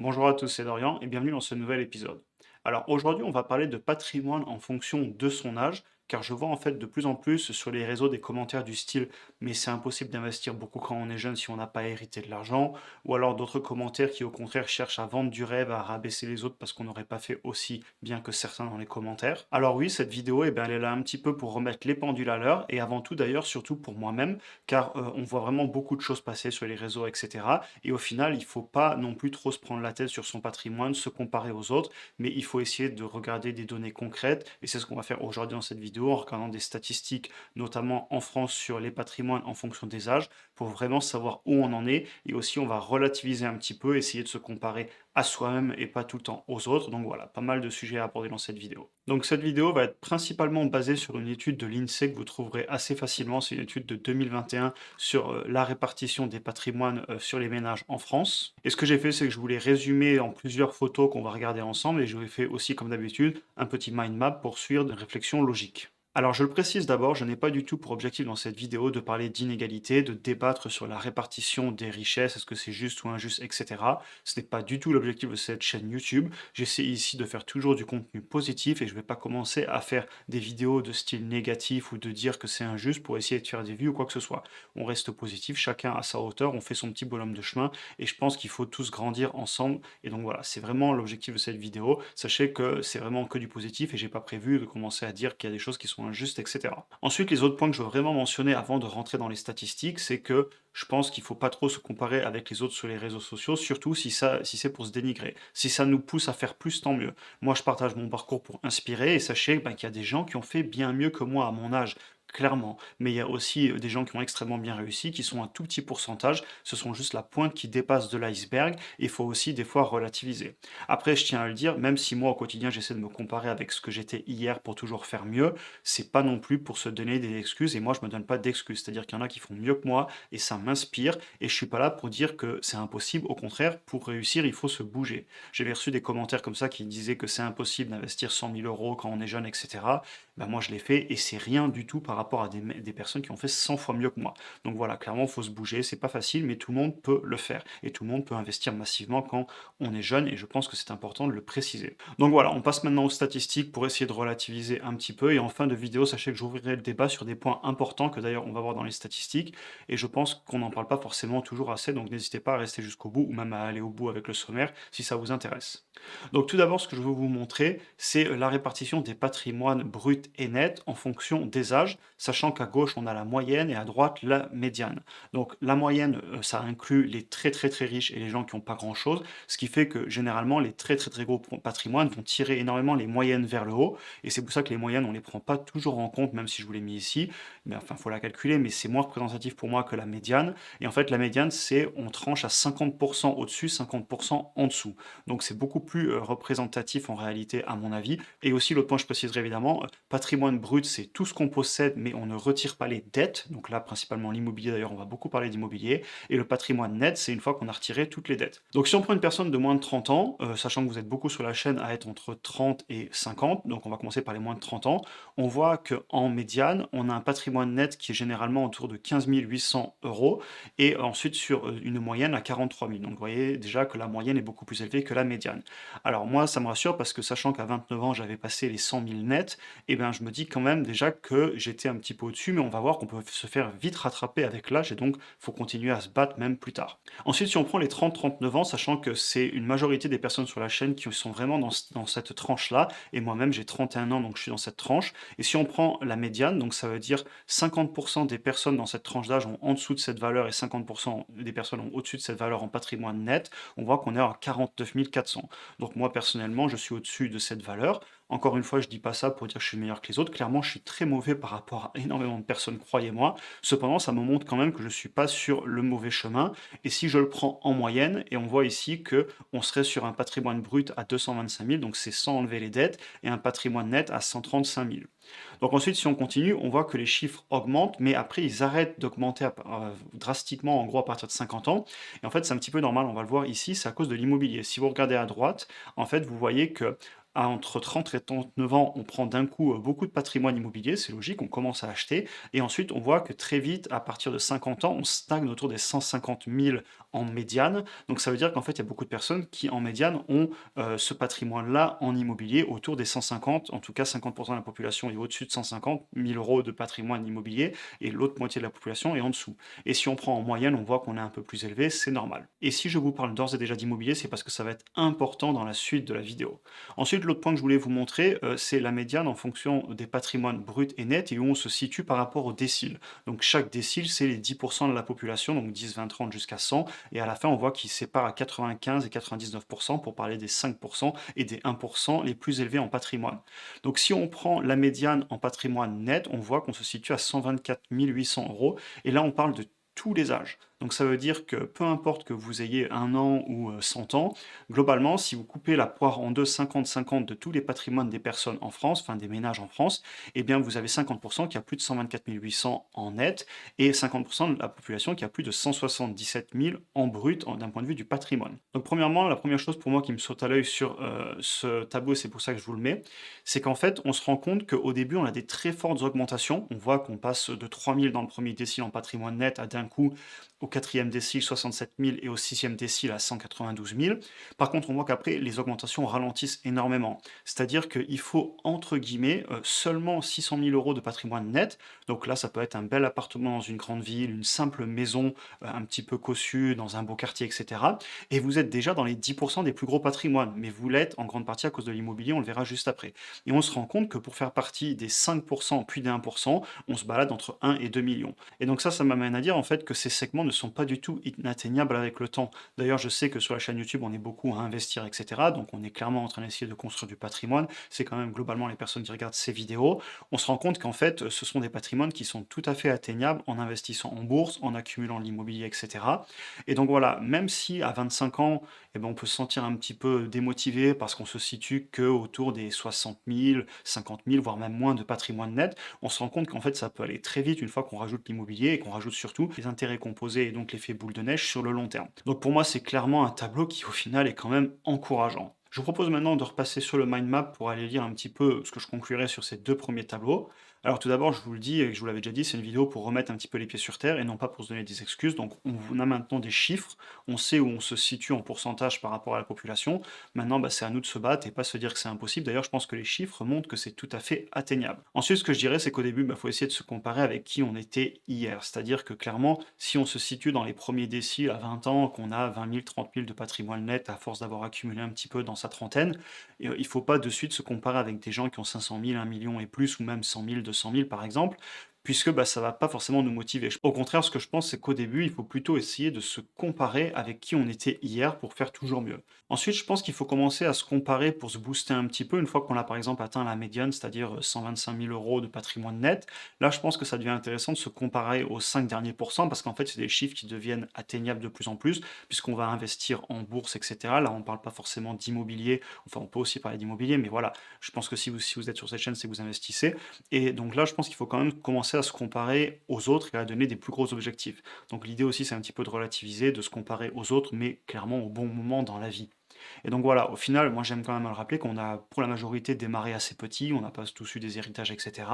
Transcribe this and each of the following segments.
Bonjour à tous, c'est Dorian et bienvenue dans ce nouvel épisode. Alors aujourd'hui, on va parler de patrimoine en fonction de son âge, car je vois en fait de plus en plus sur les réseaux des commentaires du style «Mais c'est impossible d'investir beaucoup quand on est jeune si on n'a pas hérité de l'argent», ou alors d'autres commentaires qui au contraire cherchent à vendre du rêve, à rabaisser les autres parce qu'on n'aurait pas fait aussi bien que certains dans les commentaires. Alors oui, cette vidéo, elle est là un petit peu pour remettre les pendules à l'heure, et avant tout d'ailleurs, surtout pour moi-même, car on voit vraiment beaucoup de choses passer sur les réseaux, etc. Et au final, il ne faut pas non plus trop se prendre la tête sur son patrimoine, se comparer aux autres, mais il faut essayer de regarder des données concrètes. Et c'est ce qu'on va faire aujourd'hui dans cette vidéo, en regardant des statistiques, notamment en France, sur les patrimoines en fonction des âges, pour vraiment savoir où on en est. Et aussi, on va relativiser un petit peu, essayer de se comparer à soi-même et pas tout le temps aux autres. Donc voilà, pas mal de sujets à aborder dans cette vidéo. Donc cette vidéo va être principalement basée sur une étude de l'INSEE que vous trouverez assez facilement. C'est une étude de 2021 sur la répartition des patrimoines sur les ménages en France. Et ce que j'ai fait, c'est que je voulais résumer en plusieurs photos qu'on va regarder ensemble, et je vous ai fait aussi, comme d'habitude, un petit mind map pour suivre une réflexion logique. Alors je le précise d'abord, je n'ai pas du tout pour objectif dans cette vidéo de parler d'inégalité, de débattre sur la répartition des richesses, est-ce que c'est juste ou injuste, etc. Ce n'est pas du tout l'objectif de cette chaîne YouTube. J'essaie ici de faire toujours du contenu positif, et je ne vais pas commencer à faire des vidéos de style négatif ou de dire que c'est injuste pour essayer de faire des vues ou quoi que ce soit. On reste positif, chacun à sa hauteur, on fait son petit bonhomme de chemin, et je pense qu'il faut tous grandir ensemble. Et donc voilà, c'est vraiment l'objectif de cette vidéo. Sachez que c'est vraiment que du positif, et j'ai pas prévu de commencer à dire qu'il y a des choses qui sont injustes, etc. Ensuite, les autres points que je veux vraiment mentionner avant de rentrer dans les statistiques, c'est que je pense qu'il faut pas trop se comparer avec les autres sur les réseaux sociaux, surtout si c'est pour se dénigrer. Si ça nous pousse à faire plus, tant mieux. Moi, je partage mon parcours pour inspirer, et sachez qu'il y a des gens qui ont fait bien mieux que moi à mon âge, clairement. Mais il y a aussi des gens qui ont extrêmement bien réussi, qui sont un tout petit pourcentage. Ce sont juste la pointe qui dépasse de l'iceberg. Il faut aussi des fois relativiser. Après, je tiens à le dire, même si moi au quotidien j'essaie de me comparer avec ce que j'étais hier pour toujours faire mieux, c'est pas non plus pour se donner des excuses. Et moi, je me donne pas d'excuses. C'est-à-dire qu'il y en a qui font mieux que moi, et ça m'inspire. Et je suis pas là pour dire que c'est impossible. Au contraire, pour réussir, il faut se bouger. J'avais reçu des commentaires comme ça qui disaient que c'est impossible d'investir 100 000 € quand on est jeune, etc. Ben moi, je l'ai fait, et c'est rien du tout par rapport à des personnes qui ont fait 100 fois mieux que moi. Donc voilà, clairement, il faut se bouger. C'est pas facile, mais tout le monde peut le faire. Et tout le monde peut investir massivement quand on est jeune, et je pense que c'est important de le préciser. Donc voilà, on passe maintenant aux statistiques pour essayer de relativiser un petit peu. Et en fin de vidéo, sachez que j'ouvrirai le débat sur des points importants que d'ailleurs on va voir dans les statistiques. Et je pense qu'on n'en parle pas forcément toujours assez, donc n'hésitez pas à rester jusqu'au bout, ou même à aller au bout avec le sommaire si ça vous intéresse. Donc tout d'abord, ce que je veux vous montrer, c'est la répartition des patrimoines bruts et nets en fonction des âges, sachant qu'à gauche, on a la moyenne et à droite, la médiane. Donc la moyenne, ça inclut les très très très riches et les gens qui n'ont pas grand-chose, ce qui fait que généralement, les très très très gros patrimoines vont tirer énormément les moyennes vers le haut, et c'est pour ça que les moyennes, on ne les prend pas toujours en compte, même si je vous l'ai mis ici, mais enfin, il faut la calculer, mais c'est moins représentatif pour moi que la médiane. Et en fait, la médiane, c'est on tranche à 50% au-dessus, 50% en dessous. Donc c'est beaucoup plus représentatif en réalité, à mon avis. Et aussi, l'autre point, je préciserai évidemment, patrimoine brut, c'est tout ce qu'on possède, mais on ne retire pas les dettes. Donc là, principalement l'immobilier, d'ailleurs, on va beaucoup parler d'immobilier. Et le patrimoine net, c'est une fois qu'on a retiré toutes les dettes. Donc si on prend une personne de moins de 30 ans, sachant que vous êtes beaucoup sur la chaîne à être entre 30 et 50, donc on va commencer par les moins de 30 ans, on voit qu'en médiane, on a un patrimoine net qui est généralement autour de 15 800 euros, et ensuite sur une moyenne à 43 000. Donc vous voyez déjà que la moyenne est beaucoup plus élevée que la médiane. Alors moi, ça me rassure, parce que sachant qu'à 29 ans, j'avais passé les 100 000 nets, et ben je me dis quand même déjà que j'étais un petit peu au-dessus, mais on va voir qu'on peut se faire vite rattraper avec l'âge, et donc faut continuer à se battre même plus tard. Ensuite, si on prend les 30-39 ans, sachant que c'est une majorité des personnes sur la chaîne qui sont vraiment dans cette tranche-là, et moi-même j'ai 31 ans, donc je suis dans cette tranche, et si on prend la médiane, donc ça veut dire 50% des personnes dans cette tranche d'âge ont en dessous de cette valeur, et 50% des personnes ont au-dessus de cette valeur en patrimoine net, on voit qu'on est à 49 400. Donc moi personnellement, je suis au-dessus de cette valeur. Encore une fois, je dis pas ça pour dire que je suis meilleur que les autres. Clairement, je suis très mauvais par rapport à énormément de personnes, croyez-moi. Cependant, ça me montre quand même que je suis pas sur le mauvais chemin. Et si je le prends en moyenne, et on voit ici que on serait sur un patrimoine brut à 225 000, donc c'est sans enlever les dettes, et un patrimoine net à 135 000. Donc ensuite, si on continue, on voit que les chiffres augmentent, mais après, ils arrêtent d'augmenter drastiquement, en gros, à partir de 50 ans. Et en fait, c'est un petit peu normal, on va le voir ici, c'est à cause de l'immobilier. Si vous regardez à droite, en fait, vous voyez que entre 30 et 39 ans, on prend d'un coup beaucoup de patrimoine immobilier, c'est logique, on commence à acheter. Et ensuite, on voit que très vite, à partir de 50 ans, on stagne autour des 150 000 en médiane. Donc ça veut dire qu'en fait, il y a beaucoup de personnes qui, en médiane, ont ce patrimoine-là en immobilier autour des 150, en tout cas 50% de la population est au-dessus de 150 000 euros de patrimoine immobilier et l'autre moitié de la population est en dessous. Et si on prend en moyenne, on voit qu'on est un peu plus élevé, c'est normal. Et si je vous parle d'ores et déjà d'immobilier, c'est parce que ça va être important dans la suite de la vidéo. Ensuite, l'autre point que je voulais vous montrer, c'est la médiane en fonction des patrimoines bruts et nets et où on se situe par rapport au décile. Donc chaque décile, c'est les 10% de la population, donc 10, 20, 30 jusqu'à 100. Et à la fin, on voit qu'ils séparent à 95 et 99% pour parler des 5% et des 1% les plus élevés en patrimoine. Donc si on prend la médiane en patrimoine net, on voit qu'on se situe à 124 800 euros. Et là, on parle de tous les âges. Donc ça veut dire que peu importe que vous ayez 1 an ou 100 ans, globalement, si vous coupez la poire en deux, 50-50 de tous les patrimoines des personnes en France, enfin des ménages en France, eh bien vous avez 50% qui a plus de 124 800 en net et 50% de la population qui a plus de 177 000 en brut d'un point de vue du patrimoine. Donc premièrement, la première chose pour moi qui me saute à l'œil sur ce tableau, c'est pour ça que je vous le mets, c'est qu'en fait, on se rend compte qu'au début, on a des très fortes augmentations. On voit qu'on passe de 3 000 dans le premier décile en patrimoine net à d'un coup au quatrième décile 67 000 et au sixième décile à 192 000. Par contre, on voit qu'après, les augmentations ralentissent énormément. C'est-à-dire qu'il faut, entre guillemets, seulement 600 000 euros de patrimoine net. Donc là, ça peut être un bel appartement dans une grande ville, une simple maison un petit peu cossue dans un beau quartier, etc. Et vous êtes déjà dans les 10% des plus gros patrimoines. Mais vous l'êtes en grande partie à cause de l'immobilier, on le verra juste après. Et on se rend compte que pour faire partie des 5% puis des 1%, on se balade entre 1 et 2 millions. Et donc ça m'amène à dire en fait que ces segments ne sont pas du tout inatteignables avec le temps. D'ailleurs, je sais que sur la chaîne YouTube, on est beaucoup à investir, etc. Donc on est clairement en train d'essayer de construire du patrimoine. C'est quand même globalement les personnes qui regardent ces vidéos. On se rend compte qu'en fait, ce sont des patrimoines qui sont tout à fait atteignables en investissant en bourse, en accumulant l'immobilier, etc. Et donc voilà, même si à 25 ans, eh ben, on peut se sentir un petit peu démotivé parce qu'on se situe que autour des 60 000, 50 000, voire même moins de patrimoine net, on se rend compte qu'en fait ça peut aller très vite une fois qu'on rajoute l'immobilier et qu'on rajoute surtout les intérêts composés et donc l'effet boule de neige sur le long terme. Donc pour moi c'est clairement un tableau qui au final est quand même encourageant. Je vous propose maintenant de repasser sur le mind map pour aller lire un petit peu ce que je conclurai sur ces deux premiers tableaux. Alors tout d'abord, je vous le dis et je vous l'avais déjà dit, c'est une vidéo pour remettre un petit peu les pieds sur terre et non pas pour se donner des excuses. Donc on a maintenant des chiffres, on sait où on se situe en pourcentage par rapport à la population. Maintenant, bah, c'est à nous de se battre et pas se dire que c'est impossible. D'ailleurs, je pense que les chiffres montrent que c'est tout à fait atteignable. Ensuite, ce que je dirais, c'est qu'au début, il faut essayer de se comparer avec qui on était hier. C'est-à-dire que clairement, si on se situe dans les premiers déciles à 20 ans, qu'on a 20 000, 30 000 de patrimoine net à force d'avoir accumulé un petit peu dans sa trentaine, il ne faut pas de suite se comparer avec des gens qui ont 500 000, 1 million et plus, ou même 100 000, 200 000 par exemple, puisque bah, ça va pas forcément nous motiver. Au contraire, ce que je pense, c'est qu'au début, il faut plutôt essayer de se comparer avec qui on était hier pour faire toujours mieux. Ensuite, je pense qu'il faut commencer à se comparer pour se booster un petit peu une fois qu'on a par exemple atteint la médiane, c'est-à-dire 125 000 euros de patrimoine net. Là, je pense que ça devient intéressant de se comparer aux 5 derniers pourcents parce qu'en fait, c'est des chiffres qui deviennent atteignables de plus en plus puisqu'on va investir en bourse, etc. Là, on ne parle pas forcément d'immobilier, enfin, on peut aussi parler d'immobilier, mais voilà, je pense que si vous êtes sur cette chaîne, c'est que vous investissez. Et donc là, je pense qu'il faut quand même commencer à se comparer aux autres et à donner des plus gros objectifs. Donc l'idée aussi, c'est un petit peu de relativiser, de se comparer aux autres, mais clairement au bon moment dans la vie. Et donc voilà, au final, moi j'aime quand même le rappeler qu'on a pour la majorité démarré assez petit, on n'a pas tous eu des héritages, etc.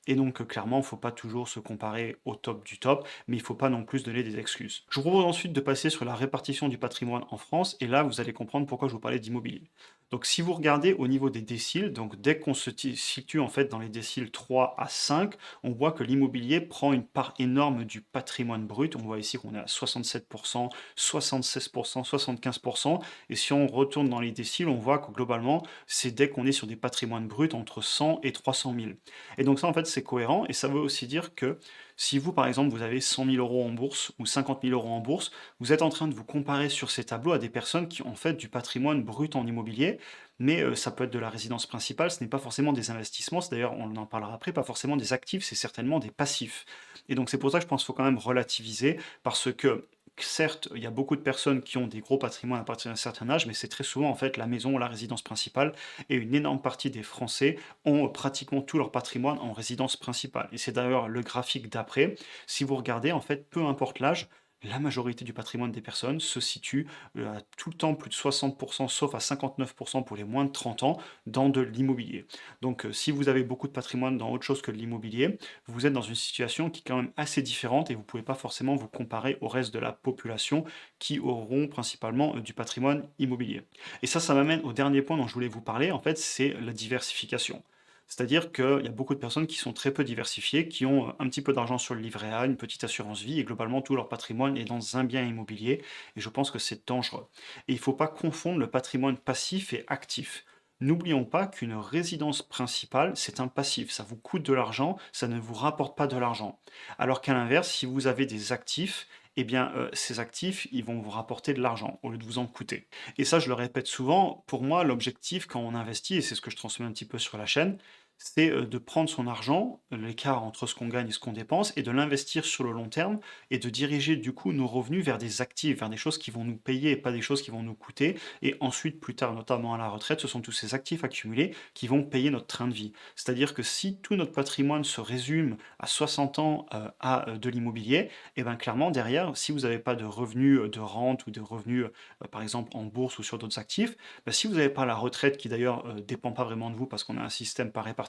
Et donc clairement, il ne faut pas toujours se comparer au top du top, mais il ne faut pas non plus donner des excuses. Je vous propose ensuite de passer sur la répartition du patrimoine en France, et là vous allez comprendre pourquoi je vous parlais d'immobilier. Donc si vous regardez au niveau des déciles, donc dès qu'on se situe en fait dans les déciles 3 à 5, on voit que l'immobilier prend une part énorme du patrimoine brut. On voit ici qu'on est à 67%, 76%, 75%. Et si on retourne dans les déciles, on voit que globalement, c'est dès qu'on est sur des patrimoines bruts entre 100 et 300 000. Et donc ça, en fait, c'est cohérent. Et ça veut aussi dire que si vous, par exemple, vous avez 100 000 euros en bourse ou 50 000 euros en bourse, vous êtes en train de vous comparer sur ces tableaux à des personnes qui ont fait du patrimoine brut en immobilier, mais ça peut être de la résidence principale, ce n'est pas forcément des investissements, c'est d'ailleurs, on en parlera après, pas forcément des actifs, c'est certainement des passifs. Et donc c'est pour ça que je pense qu'il faut quand même relativiser, parce que certes, il y a beaucoup de personnes qui ont des gros patrimoines à partir d'un certain âge, mais c'est très souvent en fait la maison, la résidence principale, et une énorme partie des Français ont pratiquement tout leur patrimoine en résidence principale. Et c'est d'ailleurs le graphique d'après. Si vous regardez, en fait, peu importe l'âge, la majorité du patrimoine des personnes se situe à tout le temps plus de 60%, sauf à 59% pour les moins de 30 ans, dans de l'immobilier. Donc si vous avez beaucoup de patrimoine dans autre chose que de l'immobilier, vous êtes dans une situation qui est quand même assez différente et vous ne pouvez pas forcément vous comparer au reste de la population qui auront principalement du patrimoine immobilier. Et ça m'amène au dernier point dont je voulais vous parler, en fait, c'est la diversification. C'est-à-dire qu'il y a beaucoup de personnes qui sont très peu diversifiées, qui ont un petit peu d'argent sur le livret A, une petite assurance vie, et globalement tout leur patrimoine est dans un bien immobilier, et je pense que c'est dangereux. Et il ne faut pas confondre le patrimoine passif et actif. N'oublions pas qu'une résidence principale, c'est un passif, ça vous coûte de l'argent, ça ne vous rapporte pas de l'argent. Alors qu'à l'inverse, si vous avez des actifs, eh bien, ces actifs, ils vont vous rapporter de l'argent au lieu de vous en coûter. Et ça, je le répète souvent, pour moi, l'objectif quand on investit, et c'est ce que je transmets un petit peu sur la chaîne, c'est de prendre son argent, l'écart entre ce qu'on gagne et ce qu'on dépense, et de l'investir sur le long terme, et de diriger du coup nos revenus vers des actifs, vers des choses qui vont nous payer et pas des choses qui vont nous coûter. Et ensuite, plus tard, notamment à la retraite, ce sont tous ces actifs accumulés qui vont payer notre train de vie. C'est-à-dire que si tout notre patrimoine se résume à 60 ans à de l'immobilier, et bien clairement derrière, si vous n'avez pas de revenus de rente ou de revenus par exemple en bourse ou sur d'autres actifs, bah, si vous n'avez pas la retraite qui d'ailleurs dépend pas vraiment de vous parce qu'on a un système par répartition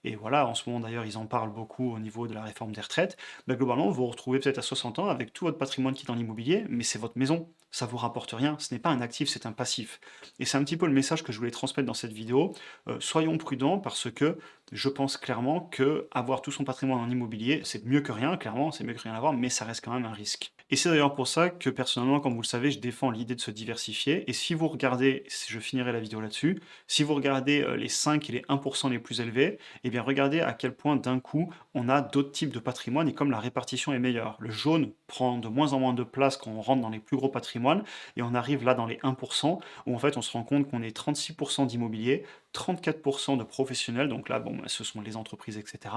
et voilà, en ce moment d'ailleurs ils en parlent beaucoup au niveau de la réforme des retraites, bah, globalement vous vous retrouvez peut-être à 60 ans avec tout votre patrimoine qui est dans l'immobilier, mais c'est votre maison, ça vous rapporte rien, ce n'est pas un actif, c'est un passif. Et c'est un petit peu le message que je voulais transmettre dans cette vidéo. Soyons prudents parce que je pense clairement que avoir tout son patrimoine en immobilier, c'est mieux que rien, clairement, c'est mieux que rien avoir, mais ça reste quand même un risque. Et c'est d'ailleurs pour ça que personnellement, comme vous le savez, je défends l'idée de se diversifier. Et si vous regardez, je finirai la vidéo là-dessus, si vous regardez les 5 et les 1% les plus élevés, eh bien regardez à quel point d'un coup on a d'autres types de patrimoine et comme la répartition est meilleure. Le jaune prend de moins en moins de place quand on rentre dans les plus gros patrimoines et on arrive là dans les 1% où en fait on se rend compte qu'on est 36% d'immobilier, 34% de professionnels, donc là, bon, bah, ce sont les entreprises, etc.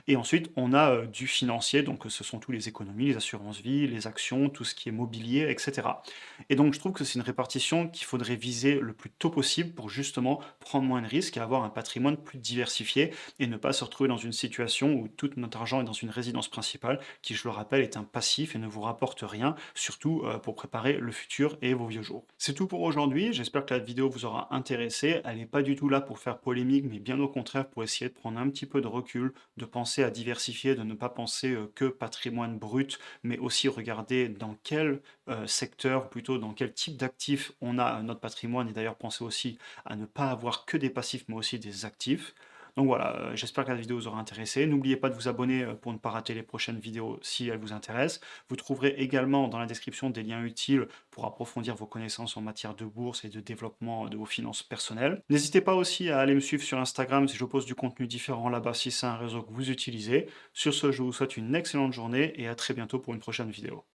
Et ensuite, on a du financier, donc ce sont tous les économies, les assurances-vie, les actions, tout ce qui est mobilier, etc. Et donc, je trouve que c'est une répartition qu'il faudrait viser le plus tôt possible pour justement prendre moins de risques et avoir un patrimoine plus diversifié et ne pas se retrouver dans une situation où tout notre argent est dans une résidence principale qui, je le rappelle, est un passif et ne vous rapporte rien, surtout pour préparer le futur et vos vieux jours. C'est tout pour aujourd'hui, j'espère que la vidéo vous aura intéressé, elle n'est pas du tout là pour faire polémique, mais bien au contraire pour essayer de prendre un petit peu de recul, de penser à diversifier, de ne pas penser que patrimoine brut, mais aussi regarder dans quel secteur, ou plutôt dans quel type d'actifs on a notre patrimoine, et d'ailleurs penser aussi à ne pas avoir que des passifs, mais aussi des actifs. Donc voilà, j'espère que la vidéo vous aura intéressé. N'oubliez pas de vous abonner pour ne pas rater les prochaines vidéos si elles vous intéressent. Vous trouverez également dans la description des liens utiles pour approfondir vos connaissances en matière de bourse et de développement de vos finances personnelles. N'hésitez pas aussi à aller me suivre sur Instagram si je pose du contenu différent là-bas si c'est un réseau que vous utilisez. Sur ce, je vous souhaite une excellente journée et à très bientôt pour une prochaine vidéo.